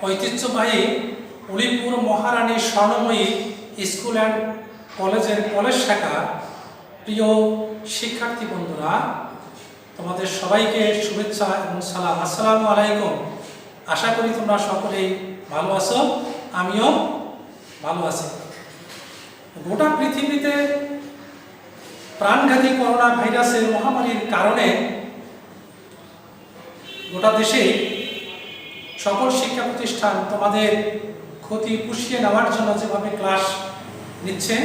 ঐতিহ্যবাহী উলিপুর মহারানী Swarnamoyee school and কলেজের college শাখা প্রিয় শিক্ষার্থী বন্ধুরা, তোমাদের সবাইকে শুভেচ্ছা এবং সালাম। আসসালামু আলাইকুম। আশা করি তোমরা সকলেই ভালো আছো, আমিও ভালো আছি। গোটা পৃথিবীতে প্রাণঘাতী করোনা ভাইরাসের মহামারীর কারণে গোটা দেশে সকল শিক্ষা প্রতিষ্ঠান তোমাদের ক্ষতি পুষিয়ে নেওয়ার জন্য যেভাবে ক্লাস নিচ্ছে,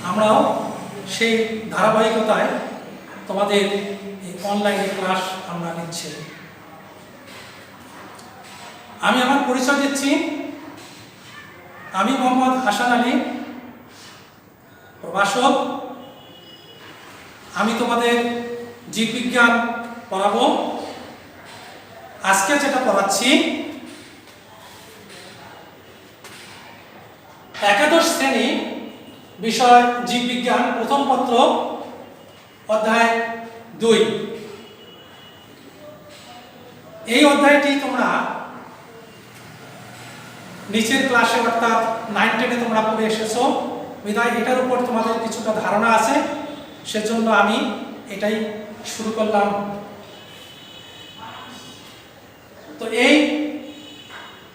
আমরাও সেই ধারাবাহিকতায় তোমাদের এই অনলাইনে ক্লাস আমরা নিচ্ছি। আমি আমার পরিচয় দিচ্ছি। আমি মোহাম্মদ হাসান আলী, প্রভাষক। আমি তোমাদের জীববিজ্ঞান পড়াবো। আজকে যেটা পড়াচ্ছি, একাদশ শ্রেণী বিষয় জীববিজ্ঞান, প্রথম পত্র, অধ্যায় 2। এই অধ্যায়টি তোমরা নিচের ক্লাসে অর্থাৎ 9-10-এ তোমরা পড়ে এসেছো, বিধায় এটার উপর তোমাদের কিছুটা ধারণা আছে, সেজন্য আমি এটাই শুরু করলাম। তো এই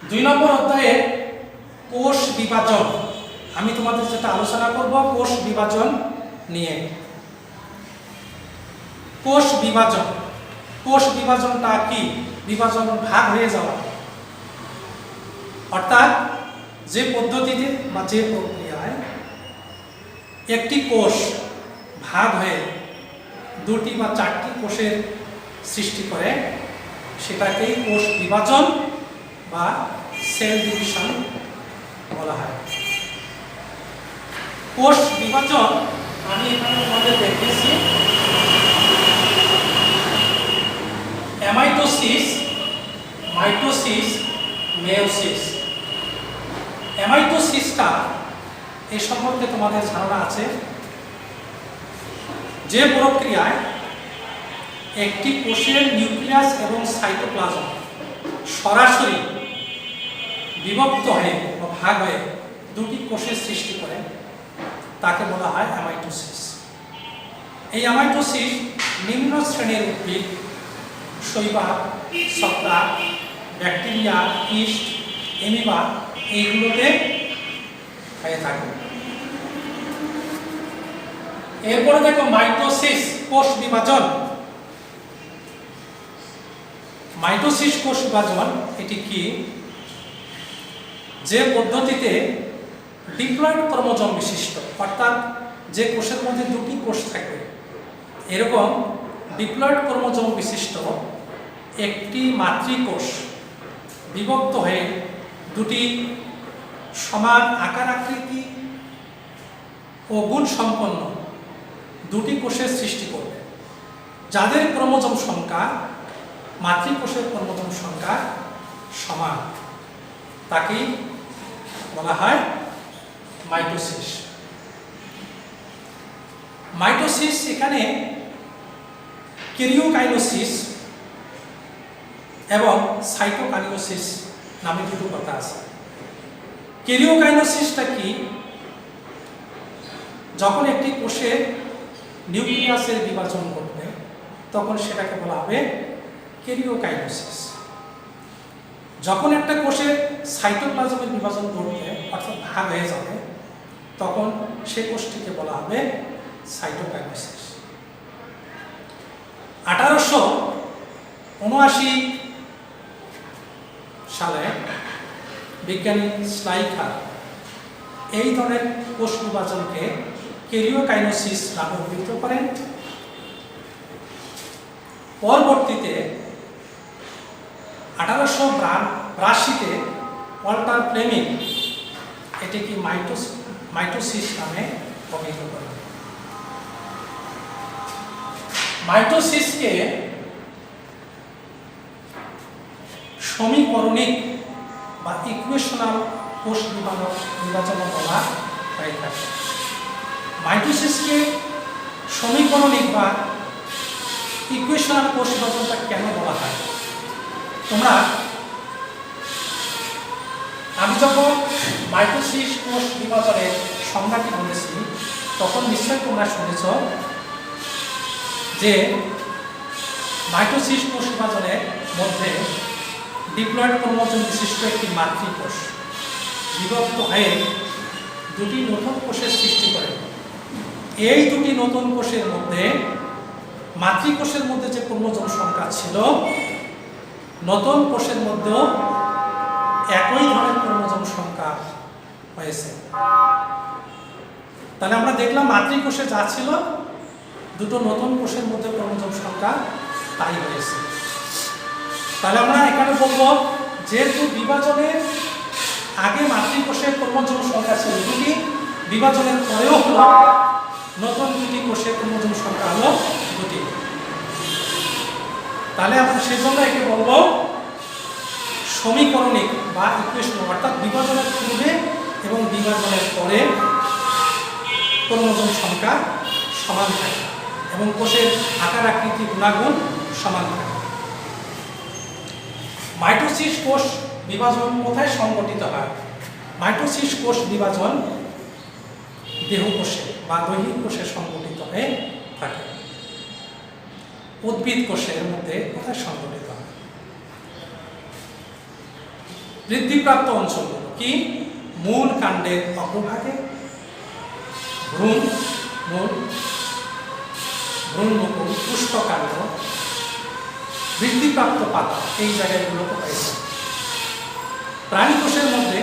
2 নম্বর অধ্যায়ে কোষ বিভাজন, আমি তোমাদের যেটা আলোচনা করব কোষ বিভাজন নিয়ে। কোষ বিভাজন, কোষ বিভাজনটা কি? বিভাজন ভাগ হয়ে যাওয়া, অর্থাৎ যে পদ্ধতিতে বা যে প্রক্রিয়ায় একটি কোষ ভাগ হয়ে 2টি বা 4টি কোষের সৃষ্টি করে, সেটাকেই কোষ বিভাজন বা সেল ডিভিশন বলা হয়। কোষ বিভাজন আমি এখানে তোমাদের দেখিয়েছি। Amitosis, mitosis, মেয়োসিস। অ্যামাইটোসিসটা এ সম্পর্কে তোমাদের ধারণা আছে, যে প্রক্রিয়ায় একটি কোষের নিউক্লিয়াস এবং সাইটোপ্লাজম সরাসরি বিভক্ত হয়ে বা ভাগ হয়ে 2টি কোষের সৃষ্টি করে, তাকে বলা হয় অ্যামাইটোসিস। এই অ্যামাইটোসিস নিম্ন শ্রেণীর উদ্ভিদ, শৈবাল, ছত্রাক, ব্যাকটেরিয়া, ইস্ট, অ্যামিবা এইগুলোতে হয়ে থাকে। এরপরে দেখো মাইটোসিস, কোষ বিভাজন। মাইটোসিস কোষ বিভাজন এটি কি? যে পদ্ধতিতে ডিপ্লয়েড ক্রোমোজোম বিশিষ্ট, অর্থাৎ যে কোষের মধ্যে 2টি কোষ থাকবে, এরকম ডিপ্লয়েড ক্রোমোজোম বিশিষ্ট একটি মাতৃকোষ বিভক্ত হয়ে 2টি সমান আকার আকৃতি ও গুণ সম্পন্ন 2টি কোষের সৃষ্টি করবে, যাদের ক্রোমোজোম সংখ্যা মাতৃকোষের ক্রোমোজোম সংখ্যা সমান, তাকেই বলা হয় মাইটোসিস। মাইটোসিস এখানে ক্যারিওকাইনেসিস এবং সাইটোকাইনেসিস নামে 2টো কথা আছে। ক্যারিওকাইনেসিসটা কি? যখন একটি কোষের নিউক্লিয়াসের বিভাজন ঘটবে, তখন সেটাকে বলা হবে ক্যারিওকাইনেসিস। যখন একটা কোষের সাইটোপ্লাজমের বিভাজন ঘটবে, অর্থাৎ ভাগ হয়ে যাবে, তখন সে কোষটিকে বলা হবে সাইটোকাইনেসিস। 1879 সালে বিজ্ঞানী স্লাইখার এই ধরনের কোষ বিভাজনকে ক্যারিওকাইনেসিস নামে অভিহিত করেন। পরবর্তীতে 1882-তে ওয়াল্টার ফ্লেমিং এটিকে মাইটোসিস নামে অভিহিত করেন। মাইটোসিসকে সমীকরণিক বা ইকুয়েশনাল কোষ বিভাজন বলা হয়ে থাকে। মাইটোসিসকে সমীকরণিক বা ইকুয়েশনাল কোষ বিভাজনটা কেন বলা হয়? তোমরা আমি যখন মাইটোসিস কোষ বিভাজনের সংজ্ঞাটি বলেছি তখন নিশ্চয়ই তোমরা শুনেছ যে মাইটোসিস কোষ বিভাজনের মধ্যে ডিপ্লয়েড ক্রোমোজোম বিশিষ্ট একটি মাতৃকোষ বিভক্ত হয়ে দুটি নতুন কোষের সৃষ্টি করে। এই দুটি নতুন কোষের মধ্যে মাতৃকোষের মধ্যে যে ক্রোমোজোম সংখ্যা ছিল নতুন কোষের মধ্যেও একই ধরনের ক্রোমোজোম সংখ্যা হয়েছে। তাহলে আমরা দেখলাম মাতৃকোষে যা ছিল দুটো নতুন কোষের মধ্যে ক্রোমোজোম সংখ্যা তাই হয়েছে। তাহলে আমরা এখানে বলবো যেহেতু বিভাজনের আগে মাতৃকোষের ক্রোমোজোম সংখ্যা ছিল দুটি, বিভাজনের পরেও হলো নতুন দুটি কোষের ক্রোমোজোম সংখ্যা হলো দুটি। তাহলে আমরা সেজন্য একে বলবো সমীকরণিক বা ইকুয়েশন, অর্থাৎ বিভাজনের পূর্বে এবং বিভাজনের পরে ক্রোমোজোম সংখ্যা সমান থাকে এবং কোষের আকার আকৃতি গুণাগুণ সমান থাকে। মাইটোসিস কোষ বিভাজন কোথায় সংঘটিত হয়? মাইটোসিস কোষ বিভাজন দেহকোষে বা দৈহিক কোষে সংঘটিত হয়ে থাকে। উদ্ভিদ কোষের মধ্যে কোথায় সংঘটিত হয়? বৃদ্ধিপ্রাপ্ত অঞ্চলগুলো কি? মূল কাণ্ডের অগ্রভাগে, ভ্রূণমুকুল, পুষ্পকাণ্ড, বৃদ্ধিপ্রাপ্ত পাতা, এই জায়গাগুলোকে পাইছে। প্রাণী কোষের মধ্যে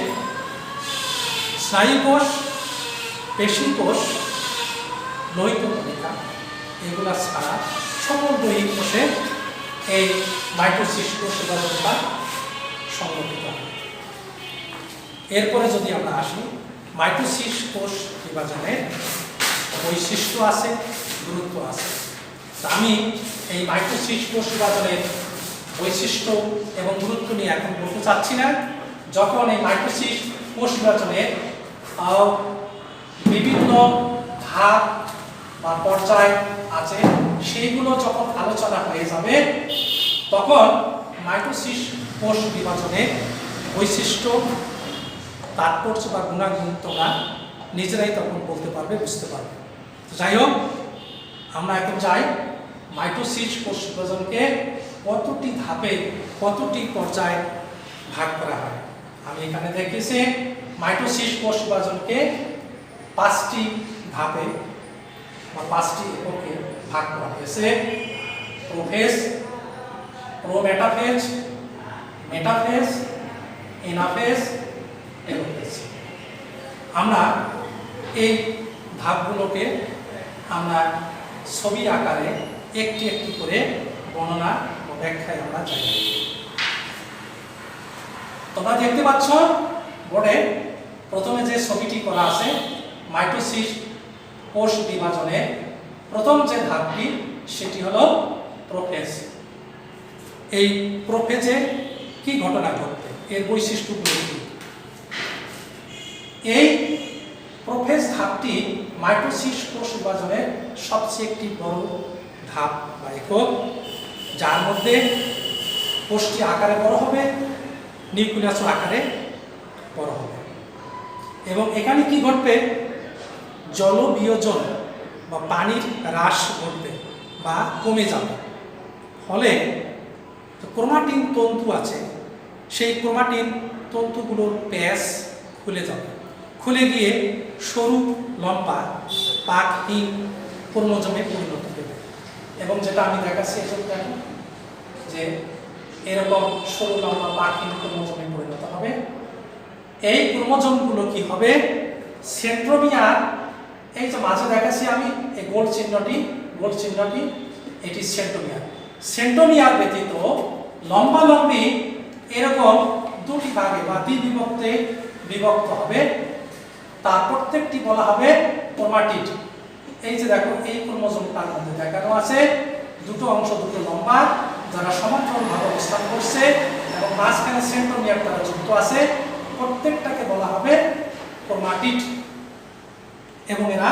স্নায়ুকোষ, পেশিকোষ, লোহিত কণিকা এগুলা ছাড়া সকল দৈহিক কোষে এই মাইটোসিস কোষ বিভাজনটা সংঘটিত হয়। এরপরে যদি আমরা আসি, মাইটোসিস কোষ বিভাজনের বৈশিষ্ট্য আছে, গুরুত্ব আছে। আমি এই মাইটোসিস কোষ বিভাজনের বৈশিষ্ট্য এবং গুরুত্ব নিয়ে এখন বলতে চাচ্ছি না। যখন এই মাইটোসিস কোষ বিভাজনের বিভিন্ন ধাপ বা পর্যায় আছে সেইগুলো যখন আলোচনা হয়ে যাবে তখন মাইটোসিস কোষ বিভাজনের বৈশিষ্ট্য, তাৎপর্য বা গুণাগুণ তোমরা নিজেরাই তখন বলতে পারবে, বুঝতে পারবে। যাই হোক, আমরা এখন যাই মাইটোসিস কোষ বিভাজনকে কতটি ধাপে কতটি পর্যায়ে ভাগ করা হয়। আমি এখানে দেখেছি মাইটোসিস কোষ বিভাজনকে 5টি ধাপে বা 5টি এককে ভাগ করা হয়েছে। Prophase, prometaphase, metaphase, anaphase, telophase. আমরা এই ধাপগুলোকে আমরা ছবি আকারে একটি একটি করে বর্ণনা ও ব্যাখ্যায় আমরা যাই। তোমরা দেখতে পাচ্ছ বোর্ডে প্রথমে যে ছবিটি করা আছে মাইটোসিস কোষ বিভাজনের প্রথম যে ধাপটি সেটি হলো প্রোফেজ। এই প্রোফেজে কি ঘটনা ঘটবে, এর বৈশিষ্ট্যগুলো কি? এই প্রোফেজ ধাপটি মাইটোসিস কোষ বিভাজনের সবচেয়ে একটি বড় ধাপ বা একক, যার মধ্যে কোষটি আকারে বড় হবে, নিউক্লিয়াস আকারে বড় হবে এবং এখানে কি ঘটবে? জল বিয়োজন বা পানির হ্রাস ঘটবে বা কমে যাবে। ফলে ক্রোমাটিন তন্তু আছে, সেই ক্রোমাটিন তন্তুগুলোর প্যাচ খুলে যাবে, খুলে গিয়ে সরু লম্বা পাকহীন ক্রোমোজোমে পরিণত হবে। এবং যেটা আমি দেখাচ্ছি এসব দেখো যে এরকম সরু লম্বা পাকহীন ক্রোমোজোমে পরিণত হবে। এই ক্রোমোজোমগুলো কি হবে? সেন্ট্রোমিয়ার, এই যে মাঝে দেখাচ্ছি আমি এই গোল চিহ্নটি এটি সেন্ট্রোমিয়ার। সেন্ট্রোমিয়ার ব্যতীত লম্বালম্বি এরকম দুটি ভাগে বা দ্বিবিভক্তে বিভক্ত হবে। তার প্রত্যেকটি বলা হবে ক্রোমাটিড। এই যে দেখো এই ক্রোমোজোমটার মধ্যে দেখানো আছে দুটো অংশ, দুটো লম্বা যারা সমান্তরালভাবে অবস্থান করছে এবং মাঝখানে সেন্ট্রোমিয়ার দ্বারা যুক্ত আছে, প্রত্যেকটাকে বলা হবে ক্রোমাটিড এবং এরা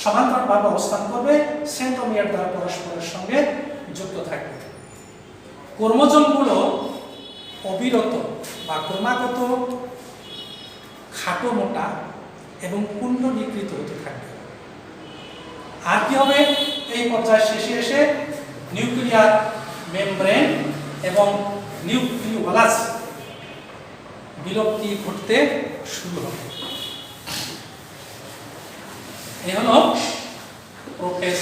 সমান্তরালভাবে অবস্থান করবে, সেন্ট্রোমিয়ার দ্বারা পরস্পরের সঙ্গে যুক্ত থাকবে। ক্রোমোজোমগুলো অবিরত বা ক্রমাগত খাটো মোটা এবং কুণ্ডলীকৃত হতে থাকবে। আর কি হবে, এই পর্যায়ে শেষে এসে নিউক্লিয়ার মেমব্রেন এবং নিউক্লিওলাস বিলুপ্তি ঘটতে শুরু হবে। এই হলো প্রোফেজ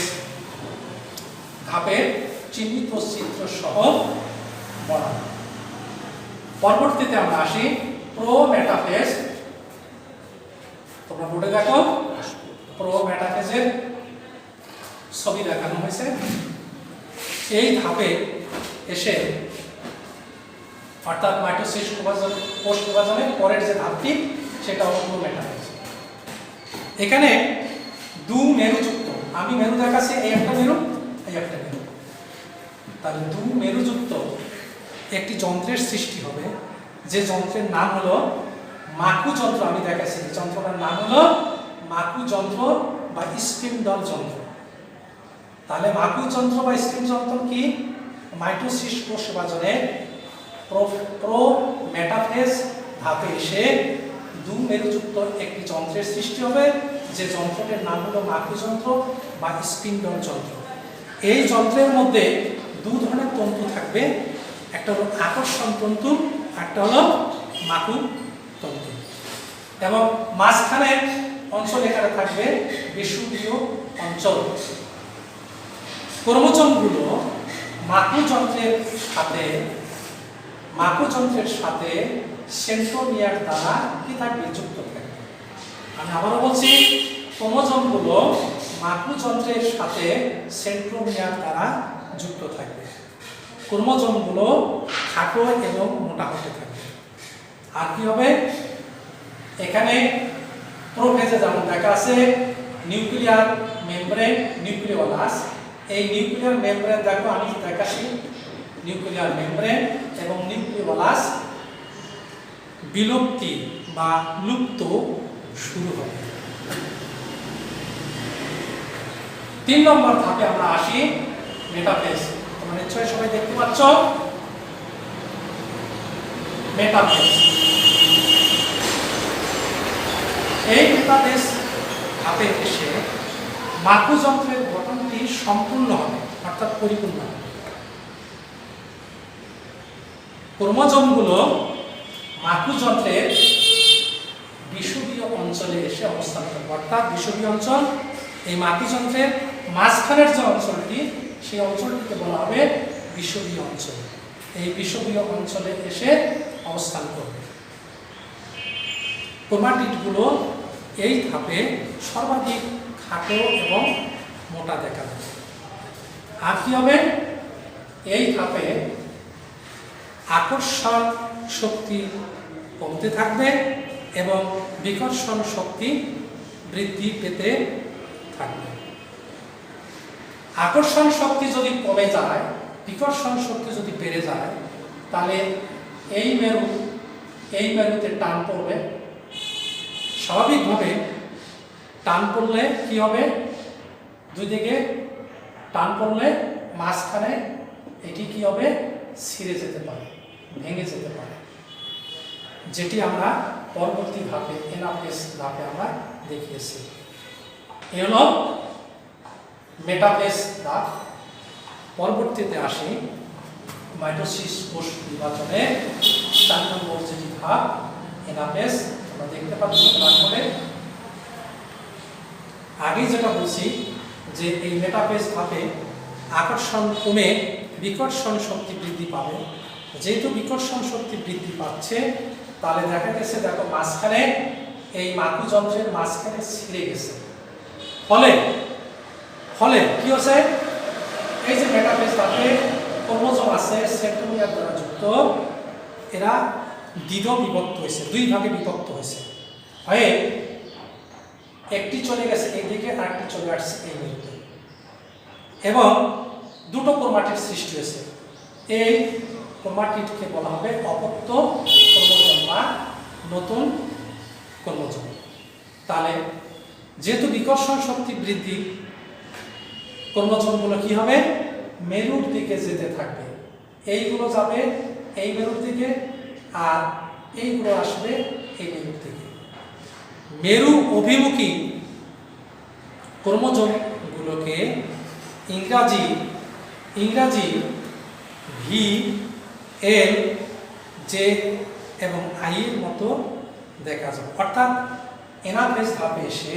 ধাপের চিহ্নিত চিত্র সহ বর্ণনা। পরবর্তীতে আমরা আসি প্রো মেটাফেজ। তোমরা বোর্ডে দেখো প্রো মেটাফেজের ছবি দেখানো হয়েছে। এই ধাপে এসে অর্থাৎ মাইটোসিস কোষ বিভাজনের পরের যে ধাপটি সেটা হলো প্রো মেটাফেজ। এখানে দু মেরুযুক্ত, আমি মেরু দেখাচ্ছি, এই একটা মেরু, এই একটা মেরু, তাহলে দু মেরুযুক্ত একটি যন্ত্রের সৃষ্টি হবে, যে যন্ত্রের নাম হলো মাকু যন্ত্র। আমি দেখাচ্ছি যন্ত্রটার নাম হলো মাকু যন্ত্র বা স্পিন্ডল যন্ত্র। তাহলে মাকু যন্ত্র বা স্পিন যন্ত্র কি? মাইটোসিস কোষ বিভাজনের প্রো মেটাফেজ ধাপে এসে দু মেরুযুক্ত একটি যন্ত্রের সৃষ্টি হবে, যে যন্ত্রটির নাম হলো মাকু যন্ত্র বা স্পিন্ডল যন্ত্র। এই যন্ত্রের মধ্যে দু ধরনের তন্তু থাকবে, একটা হলো আকর্ষণ তন্তু, একটা হলো মাকু তন্তু, এবং মাঝখানে অঞ্চল এখানে থাকবে বিষুবীয় অঞ্চল। ক্রোমোজোমগুলো মাকু যন্ত্রের সাথে সেন্ট্রোমিয়ার দ্বারা কি থাকবে? যুক্ত থাকবে। আমি আবারও বলছি, ক্রোমোজোমগুলো মাকু যন্ত্রের সাথে সেন্ট্রোমিয়ার দ্বারা যুক্ত থাকবে। ক্রোমোজোমগুলো খাটো এবং মোটা হতে থাকবে। আর কি হবে, এখানে প্রোফেজে যেমন দেখা আছে নিউক্লিয়ার মেমব্রেন, নিউক্লিওলাস। এই নিউক্লিয়ার মেমব্রেন দেখো, আমি দেখাচ্ছি নিউক্লিয়ার মেমব্রেন এবং নিউক্লিওলাস বিলুপ্তি বা লুপ্ত শুরু হবে। 3 নম্বর ধাপে আমরা আসি মেটাফেজ। তোমরা নিশ্চয়ই সবাই দেখতে পাচ্ছ মেটাফেজ। এই মেটাফেজ ধাপে এসে মাকু যন্ত্রের গঠনটি সম্পূর্ণ হবে, অর্থাৎ পরিপূর্ণ হবে। ক্রোমোজোমগুলো মাকু যন্ত্রের বিষুবীয় অঞ্চলে এসে অবস্থান করবে, অর্থাৎ বিষুবীয় অঞ্চল, এই মাকু যন্ত্রের মাঝখানের যে অঞ্চলটি, সেই অঞ্চলটিকে বলা হবে বিষুবীয় অঞ্চল। এই বিষুবীয় অঞ্চলে এসে অবস্থান করবে। ক্রোমাটিডগুলো এই ধাপে সর্বাধিক খাটো এবং মোটা দেখা যাবে। আর কি হবে, এই ধাপে আকর্ষণ শক্তি কমতে থাকবে এবং বিকর্ষণ শক্তি বৃদ্ধি পেতে থাকবে। আকর্ষণ শক্তি যদি কমে যায়, বিকর্ষণ শক্তি যদি বেড়ে যায়, তাহলে এই মেরুতে টান পড়বে। স্বাভাবিকভাবে টান পড়লে কি হবে, দুই দিকে টান পড়লে মাঝখানে এটি কি হবে, ছিঁড়ে যেতে পারে, ভেঙে যেতে পারে, যেটি আমরা পরবর্তী ধাপে এনাফেজ ধাপে আমরা দেখিয়েছি। এ হলো মেটাফেজ ধাপ। পরবর্তীতে আসি মাইটোসিস কোষ বিভাজনে 4 নম্বর যেটি ধাপ এনাফেজ। আমরা দেখতে পাচ্ছি তারপরে আগেই যেটা বলছি যে এই মেটাফেজ ধাপে আকর্ষণ কমে বিকর্ষণ শক্তি বৃদ্ধি পাবে। যেহেতু বিকর্ষণ শক্তি বৃদ্ধি পাচ্ছে, তাহলে দেখা গেছে দেখো মাঝখানে এই মাকু যন্ত্রের মাঝখানে ছিঁড়ে গেছে, ফলে কি হচ্ছে, এই যে মেটাফেজ ধাপে ক্রোমোজোম আছে সেন্ট্রোমিয়ার দ্বারা যুক্ত, এরা বিভক্ত হয়েছে, 2 ভাগে বিভক্ত হয়েছে, হয়ে একটি চলে গেছে এইদিকে আর একটি চলে আসছে এই মেরুতে, এবং দুটো ক্রোমাটিড সৃষ্টি হয়েছে। এই ক্রোমাটিডকে বলা হবে অপত্য ক্রোমোজোম বা নতুন ক্রোমোজোম। তাহলে যেহেতু বিকর্ষণ শক্তি বৃদ্ধি, ক্রোমোজোমগুলো কি হবে, মেরুর দিকে যেতে থাকবে। এইগুলো যাবে এই মেরুর দিকে আর এইগুলো আসবে এই মেরুর দিকে। মেরু অভিমুখী ক্রোমোজোমগুলোকে ইংরাজি ভি, এল, জে এবং আই এর মতো দেখা যাবে। অর্থাৎ এনাফেজ ধাপে এসে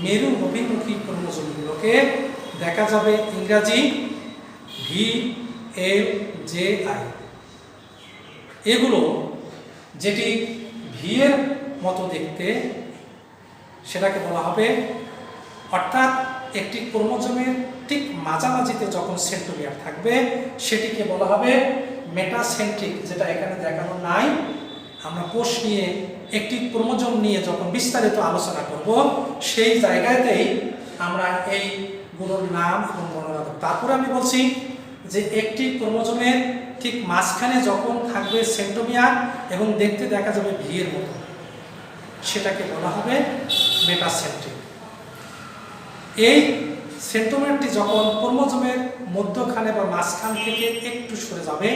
মেরু অভিমুখী ক্রোমোজোমগুলোকে দেখা যাবে ইংরাজি ভি, এল, জে, আই। এগুলো যেটি ভি এর মতো দেখতে সেটাকে বলা হবে, অর্থাৎ একটি ক্রোমোজোমের ঠিক মাঝামাঝিতে যখন সেন্ট্রোমিয়ার থাকবে সেটিকে বলা হবে মেটাসেন্ট্রিক, যেটা এখানে দেখানো নাই। আমরা কোষ নিয়ে একটি ক্রোমোজোম নিয়ে যখন বিস্তারিত আলোচনা করব সেই জায়গাতেই আমরা এইগুলোর নাম এবং বর্ণনা দেব। তারপরে আমি বলছি যে একটি ক্রোমোজোমের ঠিক মাঝখানে যখন থাকবে সেন্ট্রোমিয়ার এবং দেখতে দেখা যাবে ভি এর মতো, সেটাকে বলা হবে মেটাসেন্ট্রিক। এই সেন্ট্রোমিয়ারটি যখন ক্রোমোজোমের মধ্যখানে বা মাঝখান থেকে একটু সরে যাবে,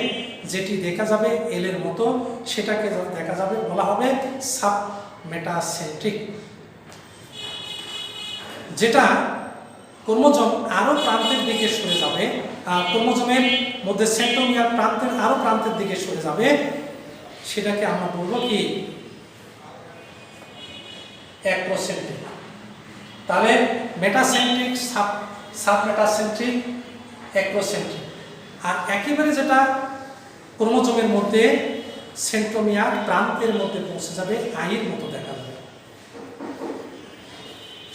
যেটি দেখা যাবে এল এর মতো, সেটাকে দেখা যাবে বলা হবে সাব মেটাসেন্ট্রিক। যেটা ক্রোমোজোম আরো প্রান্তের দিকে সরে যাবে, ক্রোমোজোমের মধ্যে সেন্ট্রোমিয়ার আরো প্রান্তের দিকে সরে যাবে, সেটাকে আমরা বলবো কি অ্যাক্রোসেন্ট্রিক। তাহলে মেটাসেন্ট্রিক, সাব মেটাসেন্ট্রিক, অ্যাক্রোসেন্ট্রিক। আর একেবারে যেটা ক্রোমোজোমের মধ্যে সেন্ট্রোমিয়ার প্রান্তের মধ্যে পৌঁছে যাবে আইয়ের মতো দেখা যাবে,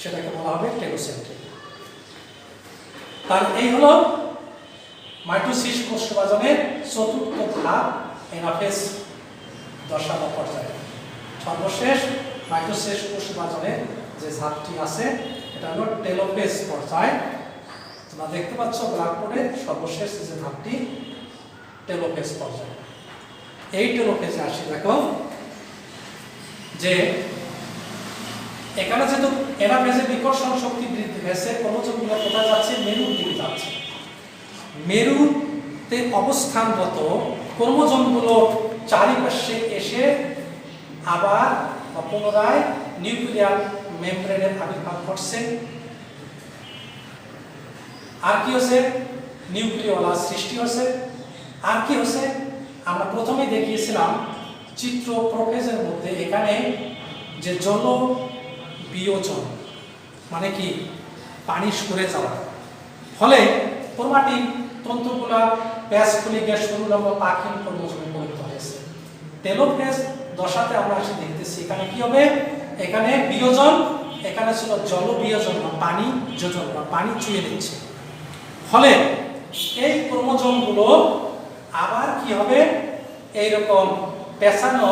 সেটাকে বলা হবে টেলোসেন্ট্রিক। তাহলে এই হলো মাইটোসিস কোষ বিভাজনের চতুর্থ ধাপ, এনাফেজ দশা বা পর্যায়। সর্বশেষ মাইটোসিস কোষ বিভাজনের যে ধাপটি আছে এটা হলো টেলোফেজ পর্যায়। তোমরা দেখতে পাচ্ছ ব্ল্যাকবোর্ডে সর্বশেষ যে ধাপটি টেলোফেজ পর্যায়। এই টেলোফেজে আসি, দেখো যে এখানে যেহেতু এনাফেজে বিকর্ষণ শক্তি বৃদ্ধি হয়েছে, ক্রোমোজোমগুলো কোথায় যাচ্ছে? মেরুর দিকে যাচ্ছে। মেরুতে অবস্থানরত ক্রোমোজোমগুলো চারিপাশে এসে আবার পুনরায় নিউক্লিয়ার মেমব্রেনের আবির্ভাব ঘটছে। আর কি হচ্ছে? নিউক্লিওলাস সৃষ্টি হচ্ছে। আর কি হচ্ছে? আমরা প্রথমেই দেখিয়েছিলাম চিত্র প্রোফেজের মধ্যে এখানে যে জল বিয়োজন মানে কি পানি সরে যাওয়া, ফলে ক্রোমাটিন তন্তুগুলা প্যাসফুলি গ্যাস অনুলম্ব পাখিন ক্রোমোজোমে পরিণত হয়েছে। টেলোফেজ দশাতে আমরা এসে দেখতেছি এখানে কি হবে? এখানে বিয়োজন, এখানে ছিল জল বিয়োজন বা পানি যোজন বা পানি চুইয়ে নিচ্ছে, ফলে এই ক্রোমোজোমগুলো আবার কি হবে? এইরকম পেঁচানো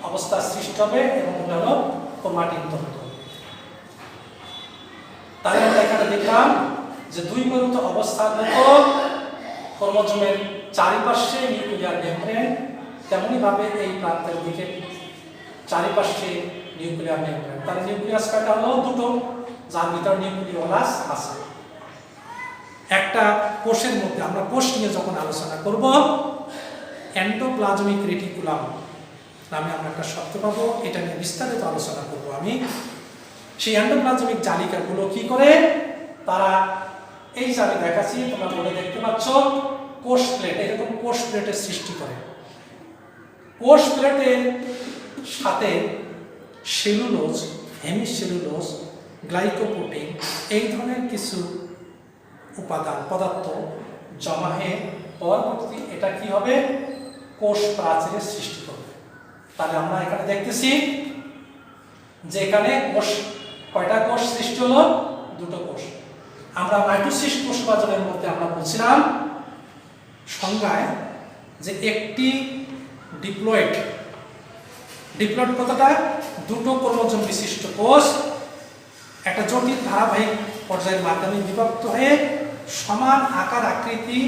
অবস্থা সৃষ্টি হবে এবং ওটা হলো ক্রোমাটিন তন্তু। তাহলে আমরা এখানে দেখলাম যে দুই মেরুতে অবস্থানরত ক্রোমোজোমের চারিপাশে নিউক্লিয়ার মেমব্রেন, তেমনি ভাবে এই প্রান্তের দিকে চারিপাশে নিউক্লিয়ার মেমব্রেন। তাহলে নিউক্লিয়াস কয়টা হলো? দুটো, যার ভিতর নিউক্লিওলাস আছে। একটা কোষের মধ্যে আমরা কোষ নিয়ে যখন আলোচনা করব, এন্ডোপ্লাজমিক রেটিকুলাম নামে আমরা একটা শব্দ পাবো, এটা নিয়ে বিস্তারিত আলোচনা করব আমি। সেই এন্ডোপ্লাজমিক জালিকাগুলো কি করে? তারা এই যে আমি দেখাচ্ছি, তোমরা বলে দেখতে পাচ্ছ কোষ প্লেট, এরকম কোষ প্লেটের সৃষ্টি করে। কোষ প্লেটের সাথে সেলুলোজ, হেমিসেলুলোজ, গ্লাইকোপ্রোটিন এই ধরনের কিছু উপাদান পদার্থ জমা হয়ে পরবর্তী এটা কি হবে? কোষ প্রাচীরের সৃষ্টি করবে। তাহলে আমরা এখানে দেখতেছি যে এখানে কোষ কয়টা কোষ সৃষ্টি হলো? দুটো কোষ। আমরা মাইটোসিস কোষ বিভাজনের মধ্যে আমরা বলছিলাম সংজ্ঞায় যে একটি ডিপ্লয়েড কতটা? দুটো ক্রোমোজোম বিশিষ্ট কোষ একটা জটিল ধারাবাহিক পর্যায়ের মাধ্যমে বিভক্ত হয়ে সমান আকার আকৃতি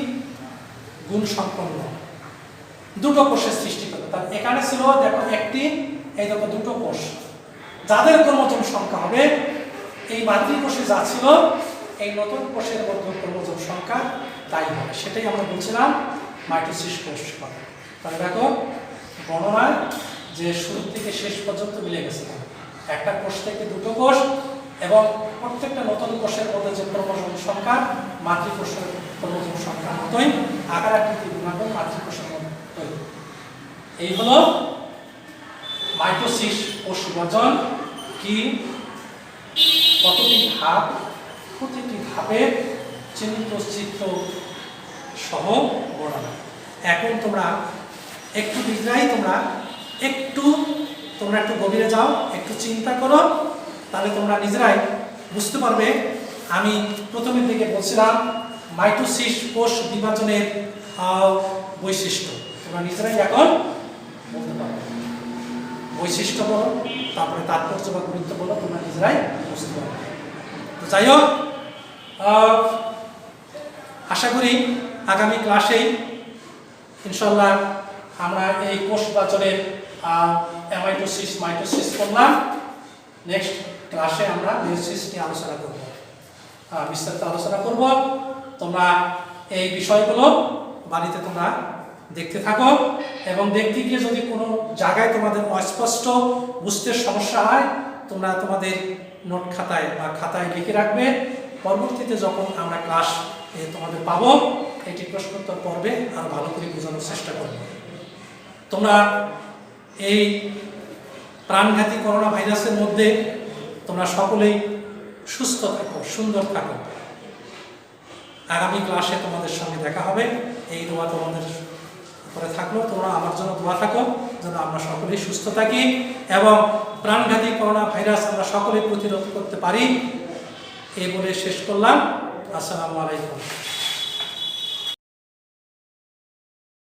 গুণ সম্পন্ন দুটো কোষের সৃষ্টি করে। তার এখানে ছিল দেখো একটি, এই দেখো দুটো কোষ, যাদের ক্রোমোজোম সংখ্যা হবে এই মাতৃকোষে যা ছিল এই নতুন কোষের মধ্যে ক্রোমোজোম সংখ্যা তাই হবে। সেটাই আমরা বলছিলাম মাইটোসিস কোষ। তাহলে দেখো বর্ণনায় যে শুরু থেকে শেষ পর্যন্ত মিলে গেছে। একটা কোষ থেকে দুটো কোষ, এবং প্রত্যেকটা নতুন কোষের মধ্যে যে ক্রোমোজোম সংখ্যা মাতৃকোষের ক্রোমোজোম সংখ্যার মতোই, আকার আকৃতি গুণাগুণ মাতৃকোষের মতোই। এই হলো মাইটোসিস কোষ বিভাজন কি, কতটি ধাপ, প্রতিটি ধাপের চিহ্নিত চিত্র সহ বর্ণনা। এখন তোমরা একটু নিজেরাই তোমরা একটু গভীরে যাও, একটু চিন্তা করো, তাহলে তোমরা নিজেরাই বুঝতে পারবে। আমি প্রথমের দিকে বলছিলাম মাইটোসিস কোষ বিভাজনের বৈশিষ্ট্য, তোমরা নিজেরাই এখন বলতে পারবে। বৈশিষ্ট্য বলো, তারপরে তাৎপর্য বা গুরুত্ব বলো, তোমরা নিজেরাই বুঝতে পারবে। তো যাই হোক, আশা করি আগামী ক্লাসেই ইনশাল্লাহ আমরা এই কোষ বিভাজনের অ্যামাইটোসিস মাইটোসিস করলাম। নেক্সট ক্লাসে আমরা মেয়োসিস নিয়ে আলোচনা করব, বিস্তারিত আলোচনা করব। তোমরা এই বিষয়গুলো বাড়িতে তোমরা দেখতে থাকো, এবং দেখতে গিয়ে যদি কোনো জায়গায় তোমাদের অস্পষ্ট বুঝতে সমস্যা হয়, তোমরা তোমাদের নোট খাতায় বা খাতায় লিখে রাখবে। পরবর্তীতে যখন আমরা ক্লাস তোমাদের পাবো, এটি প্রশ্নোত্তর পর্বে আরো ভালো করে বোঝানোর চেষ্টা করব। তোমরা এই প্রাণঘাতী করোনা ভাইরাসের মধ্যে তোমরা সকলেই সুস্থ থাকো, সুন্দর থাকো। আগামী ক্লাসে তোমাদের সঙ্গে দেখা হবে। এই দোয়া তোমাদের উপরে থাকলো, তোমরা আমার জন্য দোয়া থাকো যেন আমরা সকলেই সুস্থ থাকি এবং প্রাণঘাতী করোনা ভাইরাস আমরা সকলেই প্রতিরোধ করতে পারি। এই বলে শেষ করলাম। আসসালামু আলাইকুম।